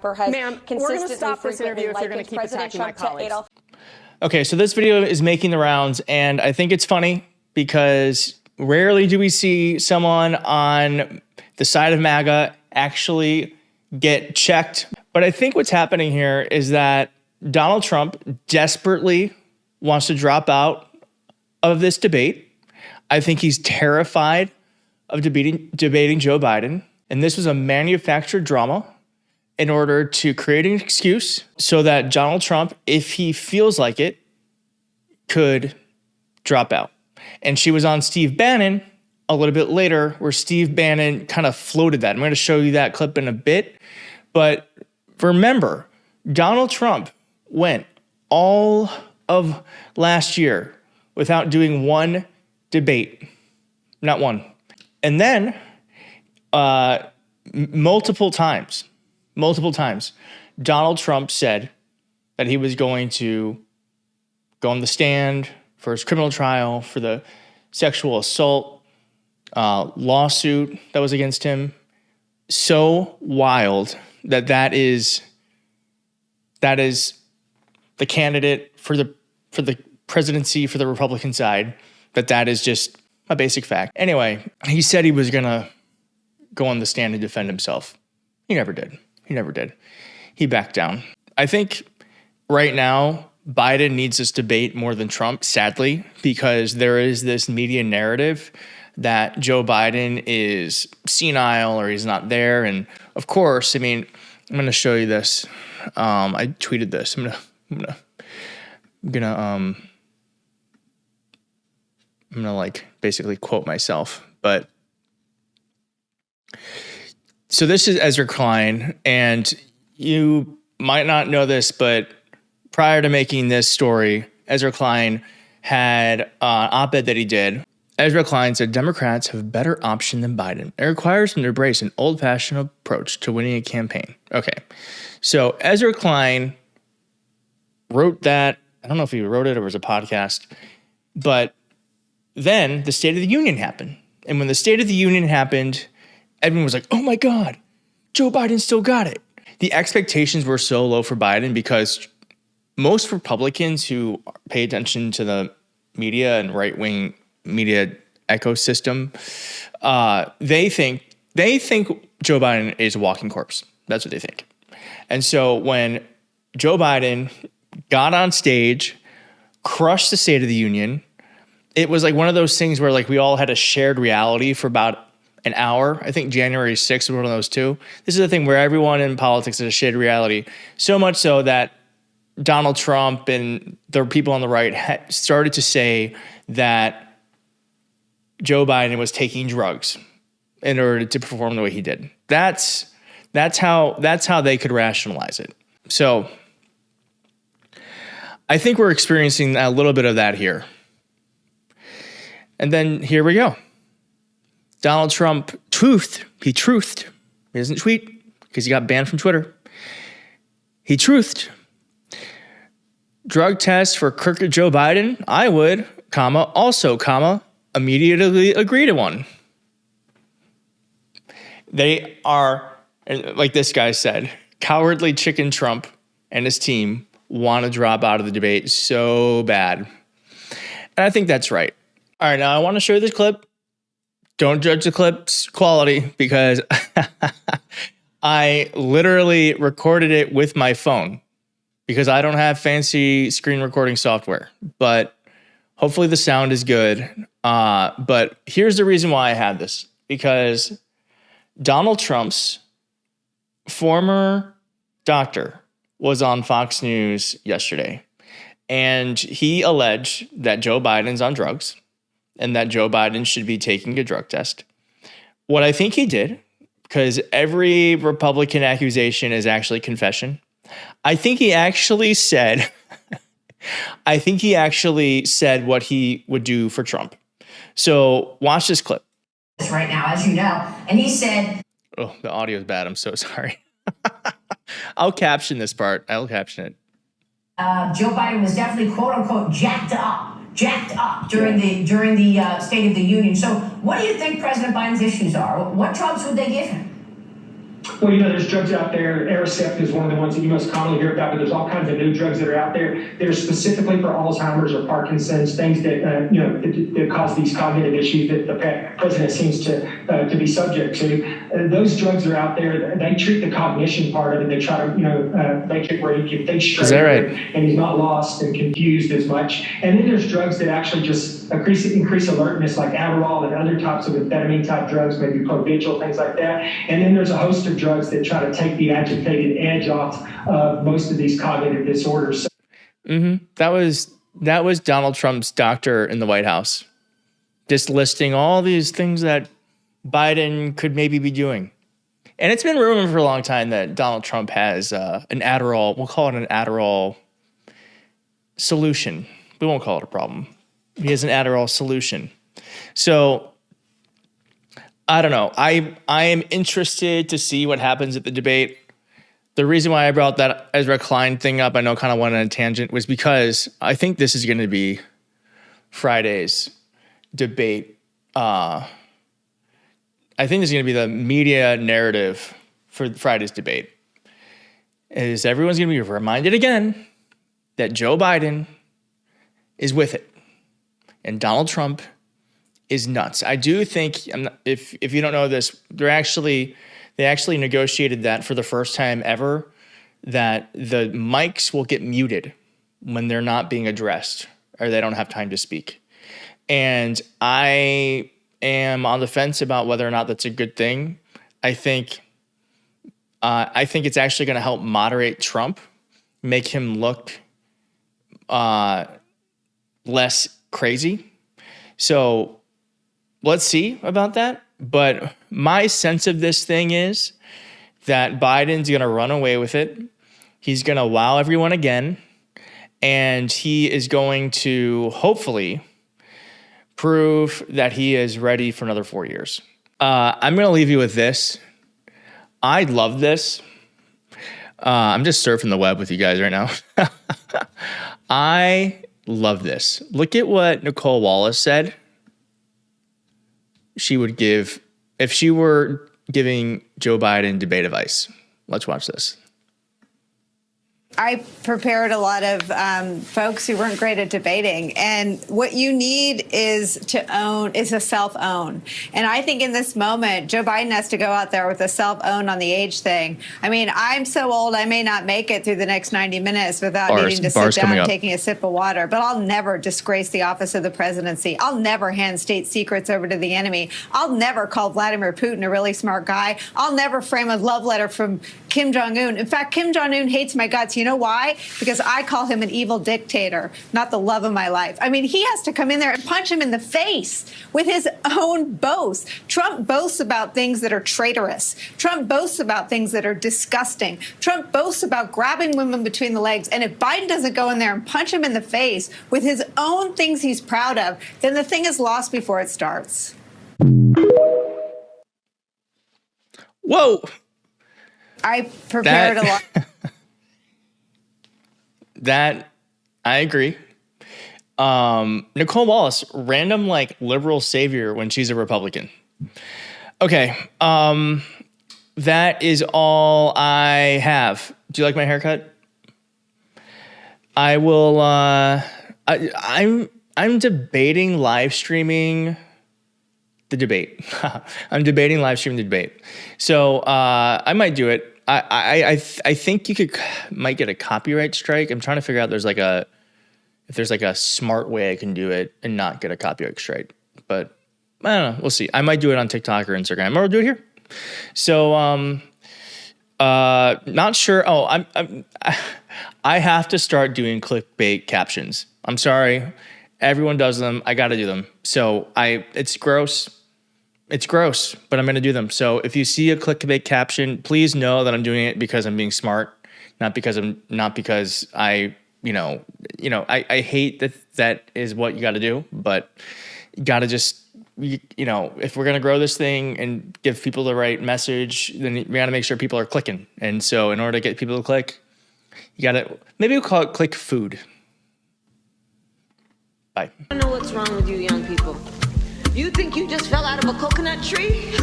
Harper has consistently, we're going to stop this interview if you're going to keep attacking my colleagues. Okay, so this video is making the rounds, and I think it's funny because rarely do we see someone on the side of MAGA actually get checked. But I think what's happening here is that Donald Trump desperately wants to drop out of this debate. I think he's terrified of debating Joe Biden. And this was a manufactured drama in order to create an excuse so that Donald Trump, if he feels like it, could drop out. And she was on Steve Bannon a little bit later where Steve Bannon kind of floated that. I'm going to show you that clip in a bit. But remember, Donald Trump went all of last year without doing one debate. Not one. And then multiple times, Donald Trump said that he was going to go on the stand for his criminal trial for the sexual assault lawsuit that was against him. So wild that is the candidate for the presidency for the Republican side, that is just a basic fact. Anyway, he said he was going to go on the stand and defend himself. He never did. He backed down. I think right now, Biden needs this debate more than Trump, sadly, because there is this media narrative that Joe Biden is senile or he's not there. And of course, I mean, I'm going to show you this. I tweeted this. I'm gonna like basically quote myself, but so this is Ezra Klein, and you might not know this, but prior to making this story, Ezra Klein had an op-ed that he did. Ezra Klein said, Democrats have a better option than Biden. It requires them to embrace an old-fashioned approach to winning a campaign. Okay, so Ezra Klein wrote that. I don't know if he wrote it or it was a podcast, but then the State of the Union happened. And when the State of the Union happened, everyone was like, oh my God, Joe Biden still got it. The expectations were so low for Biden because most Republicans who pay attention to the media and right-wing media ecosystem, they think Joe Biden is a walking corpse. That's what they think. And so when Joe Biden got on stage, crushed the State of the Union, it was like one of those things where like we all had a shared reality for about an hour. I think January 6th was one of those too. This is the thing where everyone in politics has a shared reality. So much so that Donald Trump and the people on the right started to say that Joe Biden was taking drugs in order to perform the way he did. That's how they could rationalize it. So I think we're experiencing a little bit of that here. And then here we go. Donald Trump truthed. He truthed. He doesn't tweet because he got banned from Twitter. He truthed. Drug test for crooked Joe Biden? I would, also, immediately agree to one. They are, like this guy said, cowardly chicken Trump and his team want to drop out of the debate so bad. And I think that's right. All right, now I want to show you this clip. Don't judge the clip's quality because I literally recorded it with my phone because I don't have fancy screen recording software. But hopefully the sound is good. But here's the reason why I had this. Because Donald Trump's former doctor was on Fox News yesterday. And he alleged that Joe Biden's on drugs and that Joe Biden should be taking a drug test. What I think he did, because every Republican accusation is actually confession, I think he actually said what he would do for Trump. So watch this clip. Right now, as you know, and he said, oh, the audio is bad. I'm so sorry. I'll caption this part. I'll caption it. Joe Biden was definitely quote unquote jacked up during the State of the Union. So what do you think President Biden's issues are? What drugs would they give him? Well, there's drugs out there. Aricept is one of the ones that you most commonly hear about, but there's all kinds of new drugs that are out there that are specifically for Alzheimer's or Parkinson's, things that that cause these cognitive issues that the president seems to be subject to. Those drugs are out there. They treat the cognition part of it. They try to make it where he can think straight. Is that right? And he's not lost and confused as much. And then there's drugs that actually just increase alertness, like Adderall and other types of amphetamine type drugs, maybe Provigil, things like that. And then there's a host of drugs that try to take the agitated edge off most of these cognitive disorders. Mm-hmm. That was Donald Trump's doctor in the White House, just listing all these things that Biden could maybe be doing. And it's been rumored for a long time that Donald Trump has an Adderall, we'll call it an Adderall solution. We won't call it a problem. He has an Adderall solution. So I don't know. I am interested to see what happens at the debate. The reason why I brought that Ezra Klein thing up, I know kind of went on a tangent, was because I think this is going to be Friday's debate. I think this is going to be the media narrative for Friday's debate. Is everyone's going to be reminded again that Joe Biden is with it and Donald Trump is nuts. I do think, if you don't know this, they actually negotiated that for the first time ever, that the mics will get muted when they're not being addressed or they don't have time to speak. And I am on the fence about whether or not that's a good thing. I think it's actually going to help moderate Trump, make him look less crazy. So let's see about that. But my sense of this thing is that Biden's going to run away with it. He's going to wow everyone again. And he is going to hopefully prove that he is ready for another 4 years. I'm going to leave you with this. I love this. I'm just surfing the web with you guys right now. I love this. Look at what Nicole Wallace said she would give if she were giving Joe Biden debate advice. Let's watch this. I prepared a lot of folks who weren't great at debating. And what you need is a self-own. And I think in this moment, Joe Biden has to go out there with a self-own on the age thing. I mean, I'm so old, I may not make it through the next 90 minutes without needing to sit down taking a sip of water. But I'll never disgrace the office of the presidency. I'll never hand state secrets over to the enemy. I'll never call Vladimir Putin a really smart guy. I'll never frame a love letter from Kim Jong-un. In fact, Kim Jong-un hates my guts. You know why? Because I call him an evil dictator, not the love of my life. I mean, he has to come in there and punch him in the face with his own boast. Trump boasts about things that are traitorous. Trump boasts about things that are disgusting. Trump boasts about grabbing women between the legs. And if Biden doesn't go in there and punch him in the face with his own things he's proud of, then the thing is lost before it starts. Whoa. I prepared a lot. That, I agree. Nicole Wallace, random liberal savior when she's a Republican. Okay. That is all I have. Do you like my haircut? I will, I'm debating live streaming the debate. I'm debating live streaming the debate. So, I might do it. I think you might get a copyright strike. I'm trying to figure out if there's a smart way I can do it and not get a copyright strike. But I don't know. We'll see. I might do it on TikTok or Instagram, or I'll do it here. So not sure. Oh, I have to start doing clickbait captions. I'm sorry. Everyone does them. I got to do them. So it's gross. It's gross, but I'm going to do them. So if you see a clickbait caption, please know that I'm doing it because I'm being smart, not because I hate that is what you got to do, but you got to just, if we're going to grow this thing and give people the right message, then we got to make sure people are clicking. And so in order to get people to click, you got to, maybe we'll call it click food. Bye. I don't know what's wrong with you young people. You think you just fell out of a coconut tree?